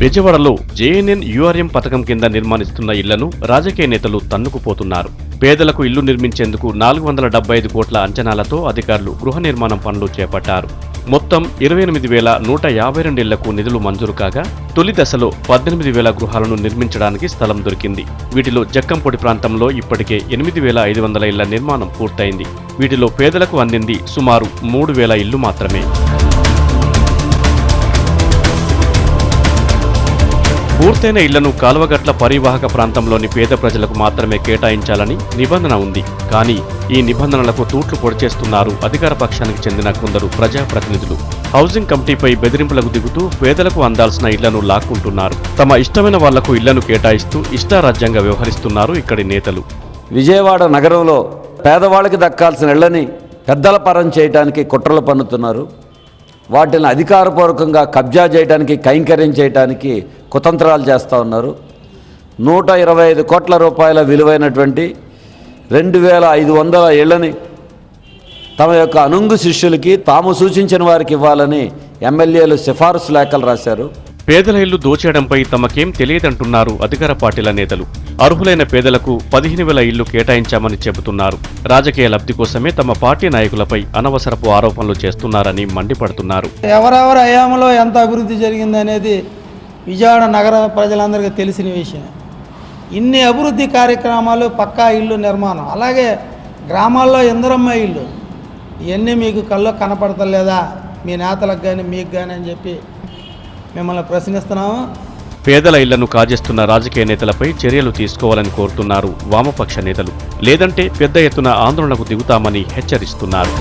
బెజవాడలో జేఎన్ఎన్ యూఆర్ఎం పథకం కింద నిర్మాణిస్తున్న ఇళ్లను రాజకీయ నేతలు తన్నుకుపోతున్నారు. పేదలకు ఇల్లు నిర్మించేందుకు 475 కోట్ల అంచనాలతో అధికారులు గృహ నిర్మాణం పనులు చేపట్టారు. మొత్తం 28,152 ఇళ్లకు నిధులు మంజూరు కాగా తొలి దశలో 18,000 గృహాలను నిర్మించడానికి స్థలం దొరికింది. వీటిలో జక్కంపొడి ప్రాంతంలో ఇప్పటికే 8,500 ఇళ్ల నిర్మాణం పూర్తయింది. వీటిలో పేదలకు అందింది సుమారు 3,000 ఇళ్లు మాత్రమే. పూర్తయిన ఇళ్లను కాలువగట్ల పరివాహక ప్రాంతంలోని పేద ప్రజలకు మాత్రమే కేటాయించాలని నిబంధన ఉంది. కానీ ఈ నిబంధనలకు తూట్లు పొడిచేస్తున్నారు అధికార పక్షానికి చెందిన కొందరు ప్రజాప్రతినిధులు. హౌసింగ్ కమిటీపై బెదిరింపులకు దిగుతూ పేదలకు అందాల్సిన ఇళ్లను లాక్కుంటున్నారు. తమ ఇష్టమైన వాళ్లకు ఇళ్లను కేటాయిస్తూ ఇష్టారాజ్యంగా వ్యవహరిస్తున్నారు ఇక్కడి నేతలు. విజయవాడ నగరంలో పేదవాళ్ళకి దక్కాల్సిన ఇళ్లని పెద్దల పరం చేయడానికి కుట్రలు పన్నుతున్నారు. వాటిని అధికారపూర్వకంగా కబ్జా చేయడానికి, కైంకర్యం చేయడానికి కుతంత్రాలు చేస్తూ ఉన్నారు. 125 కోట్ల రూపాయల విలువైనటువంటి 2,500 ఇళ్లని తమ యొక్క అనుంగు శిష్యులకి తాము సూచించిన వారికి ఇవ్వాలని ఎమ్మెల్యేలు సిఫారసు లేఖలు రాశారు. పేదల ఇల్లు దోచేయడంపై తమకేం తెలియదంటున్నారు అధికార పార్టీల నేతలు. అర్హులైన పేదలకు 15,000 ఇళ్లు కేటాయించామని చెబుతున్నారు. రాజకీయ లబ్ధి కోసమే తమ పార్టీ నాయకులపై అనవసరపు ఆరోపణలు చేస్తున్నారని మండిపడుతున్నారు. ఎవరెవరి హయాంలో ఎంత అభివృద్ధి జరిగిందనేది విజయవాడ నగర ప్రజలందరికీ తెలిసిన విషయం. ఇన్ని అభివృద్ధి కార్యక్రమాలు, పక్కా ఇల్లు నిర్మాణం, అలాగే గ్రామాల్లో ఇందిరమ్మ ఇల్లు, ఇవన్నీ మీకు కళ్ళు కనపడతలేదా మీ నేతలకు కానీ మీకు కానీ అని చెప్పి మిమ్మల్ని ప్రశ్నిస్తున్నాము. పేదల ఇళ్లను కాజేస్తున్న రాజకీయ నేతలపై చర్యలు తీసుకోవాలని కోరుతున్నారు వామపక్ష నేతలు. లేదంటే పెద్ద ఎత్తున ఆందోళనకు దిగుతామని హెచ్చరిస్తున్నారు.